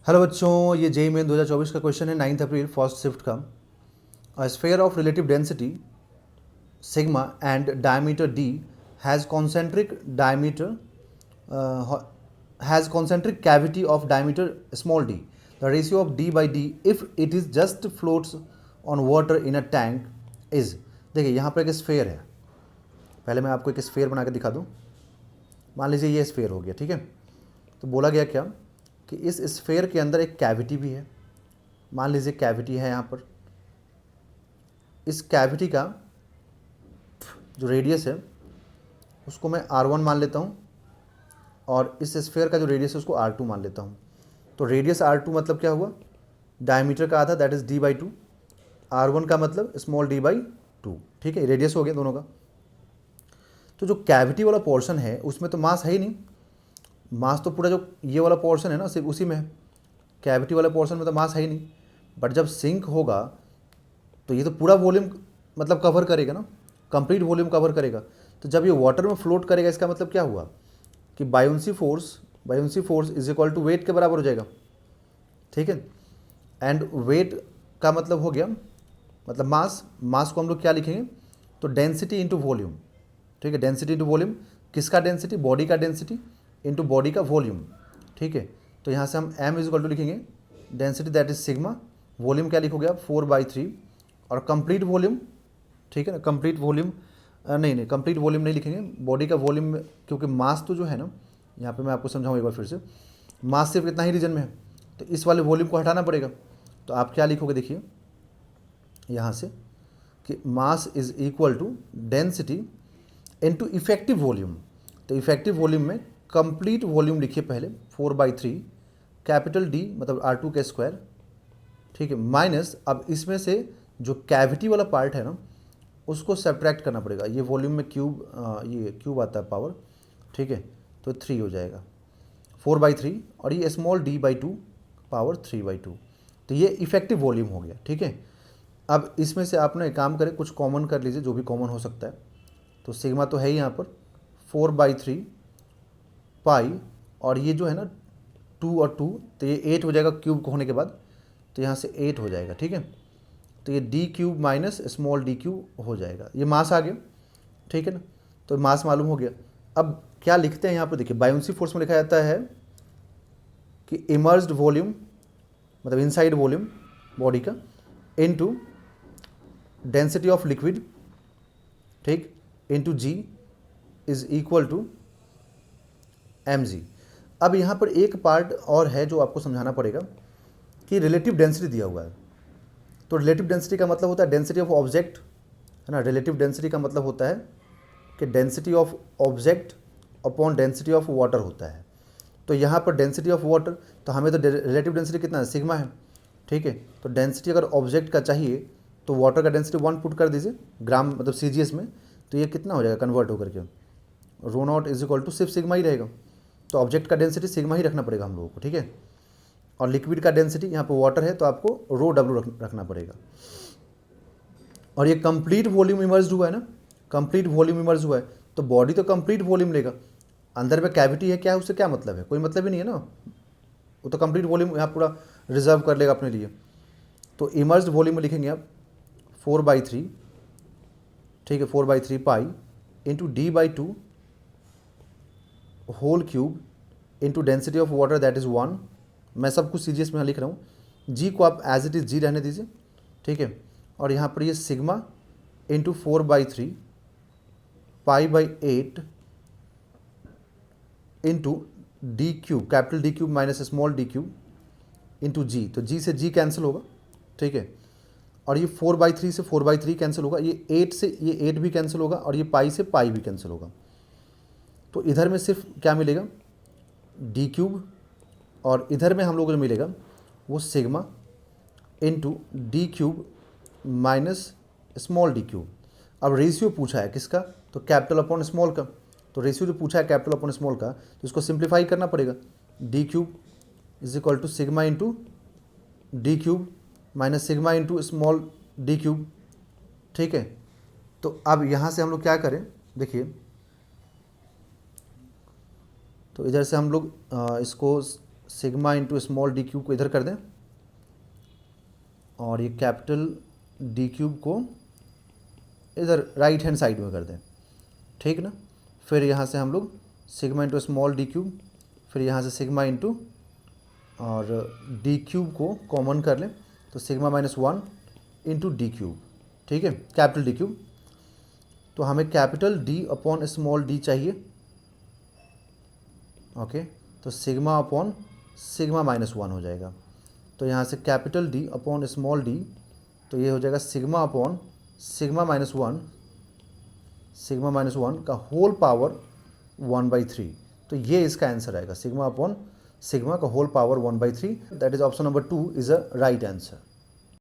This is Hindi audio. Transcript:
हेलो बच्चों, ये जेईई मेन 2024 का क्वेश्चन है 9 अप्रैल फर्स्ट शिफ्ट का। अ sphere of relative density sigma and diameter D has concentric diameter has concentric cavity of diameter small d. The ratio of d by d if it is just floats on water in a tank is। देखिए यहाँ पर एक स्फेयर है। पहले मैं आपको एक स्फेयर बना के दिखा दूँ। मान लीजिए ये स्फेयर हो गया, ठीक है। तो बोला गया क्या कि इस स्फेयर के अंदर एक कैविटी भी है। मान लीजिए कैविटी है यहाँ पर। इस कैविटी का जो रेडियस है उसको मैं r1 मान लेता हूँ और इस स्फेयर का जो रेडियस है उसको r2 मान लेता हूँ। तो रेडियस r2 मतलब क्या हुआ, डायमीटर का आधा, दैट इज d/2। r1 का मतलब स्मॉल d/2, ठीक है। रेडियस हो गया दोनों का। तो जो कैविटी वाला पोर्शन है उसमें तो मास है ही नहीं। मास तो पूरा जो ये वाला पोर्शन है ना सिर्फ उसी में है। कैविटी वाला पोर्शन में तो मास है ही नहीं। बट जब सिंक होगा तो ये तो पूरा वॉल्यूम मतलब कवर करेगा ना, कंप्लीट वॉल्यूम कवर करेगा। तो जब ये वाटर में फ्लोट करेगा इसका मतलब क्या हुआ कि buoyancy force is equal to weight के बराबर हो जाएगा, ठीक है। एंड वेट का मतलब हो गया मतलब मास को हम लोग क्या लिखेंगे तो डेंसिटी इंटू वॉल्यूम, ठीक है। डेंसिटी इंटू वॉल्यूम, किसका डेंसिटी, बॉडी का डेंसिटी इंटू बॉडी का वॉल्यूम, ठीक है। तो यहाँ से हम m इज इक्वल टू लिखेंगे density that is sigma, volume क्या लिखोगे आप 4/3 और कंप्लीट वॉल्यूम, ठीक है ना। कंप्लीट वॉल्यूम नहीं कंप्लीट वॉल्यूम नहीं लिखेंगे, बॉडी का वॉल्यूम, क्योंकि मास तो जो है ना, यहाँ पे मैं आपको समझाऊँ एक बार फिर से। मास सिर्फ इतना ही रीजन में है तो इस वाले वॉल्यूम को हटाना पड़ेगा। तो आप क्या लिखोगे देखिए यहाँ से कि mass is equal to density into effective volume. तो इफेक्टिव वॉल्यूम में कंप्लीट वॉल्यूम लिखिए पहले 4/3 कैपिटल डी मतलब r2 का स्क्वायर, ठीक है, माइनस अब इसमें से जो कैविटी वाला पार्ट है ना उसको सब्ट्रैक्ट करना पड़ेगा। ये वॉल्यूम में ये क्यूब आता है पावर, ठीक है। तो 3 हो जाएगा 4/3 और ये स्मॉल d/2 पावर 3/2। तो ये इफेक्टिव वॉल्यूम हो गया, ठीक है। अब इसमें से आपने एक काम करें, कुछ कॉमन कर लीजिए जो भी कॉमन हो सकता है। तो सिग्मा तो है ही यहाँ पर 4/3 पाई और ये जो है ना 2 और 2 तो ये 8 हो जाएगा क्यूब होने के बाद। तो यहाँ से 8 हो जाएगा, ठीक है। तो ये d³ माइनस स्मॉल d³ हो जाएगा। ये मास आ गया, ठीक है ना। तो मास मालूम हो गया। अब क्या लिखते हैं यहाँ पर देखिए, बायोंसी फोर्स में लिखा जाता है कि इमर्ज्ड वॉल्यूम मतलब इनसाइड वॉल्यूम बॉडी का इनटू डेंसिटी ऑफ लिक्विड, ठीक, into g is equal to mg। अब यहाँ पर एक पार्ट और है जो आपको समझाना पड़ेगा कि रिलेटिव डेंसिटी दिया हुआ है। तो रिलेटिव डेंसिटी का मतलब होता है डेंसिटी ऑफ ऑब्जेक्ट, है ना। रिलेटिव डेंसिटी का मतलब होता है कि density of object upon density of water होता है। तो यहाँ पर डेंसिटी ऑफ वाटर, तो हमें तो रिलेटिव डेंसिटी कितना है, सिग्मा है, ठीक है। तो डेंसिटी अगर ऑब्जेक्ट का चाहिए तो वाटर का डेंसिटी 1 पुट कर दीजिए ग्राम मतलब CGS में। तो ये कितना हो जाएगा कन्वर्ट होकर के, ρ0 इज इक्वल टू सिर्फ सिग्मा ही रहेगा। तो ऑब्जेक्ट का डेंसिटी सिग्मा ही रखना पड़ेगा हम लोगों को, ठीक है। और लिक्विड का डेंसिटी यहाँ पर वाटर है तो आपको ρw रखना पड़ेगा। और ये कंप्लीट वॉल्यूम इमर्ज हुआ है ना, कंप्लीट वॉल्यूम इमर्ज हुआ है तो बॉडी तो कंप्लीट वॉल्यूम लेगा। अंदर में कैविटी है क्या है उससे क्या मतलब है, कोई मतलब ही नहीं है ना। वो तो कंप्लीट वॉल्यूम यहाँ पूरा रिजर्व कर लेगा अपने लिए। तो इमर्ज्ड वॉल्यूम में लिखेंगे आप 4/3, ठीक है, 4/3 pi into d/2 whole cube into density of water that is 1। मैं सब कुछ CGS में लिख रहा हूँ। जी को आप एज इट इज़ जी रहने दीजिए, ठीक है। और यहाँ पर ये sigma into 4/3 π/8 into d³ capital d³ minus small d³ into G. तो जी से जी कैंसिल होगा, ठीक है। और ये 4/3 से 4/3 कैंसिल होगा, ये 8 से ये 8 भी कैंसिल होगा और ये पाई से पाई भी कैंसिल होगा। तो इधर में सिर्फ क्या मिलेगा d³ और इधर में हम लोग को जो मिलेगा वो sigma into d³ minus small d³। अब रेशियो पूछा है किसका, तो कैपिटल अपॉन स्मॉल का। तो रेशियो जो पूछा है कैपिटल अपॉन स्मॉल का तो इसको सिंप्लीफाई करना पड़ेगा। d³ is equal to sigma into d³ minus sigma into small d³, ठीक है। तो अब यहाँ से हम लोग क्या करें देखिए, तो इधर से हम लोग इसको sigma into small D cube को इधर कर दें और ये कैपिटल डी क्यूब को इधर राइट हैंड साइड में कर दें, ठीक ना। फिर यहाँ से हम लोग sigma into small D cube, फिर यहाँ से सिग्मा इंटू और डी क्यूब को कॉमन कर लें तो सिग्मा -1 इंटू डी क्यूब, ठीक है, कैपिटल डी क्यूब। तो हमें capital D upon small D चाहिए, ओके। तो सिग्मा अपॉन सिग्मा -1 हो जाएगा। तो यहाँ से capital D upon small D, तो ये हो जाएगा सिग्मा अपॉन सिग्मा -1 का होल पावर 1/3। तो ये इसका आंसर आएगा, सिग्मा अपॉन सिग्मा का whole power 1/3। That is option number 2 is a right answer.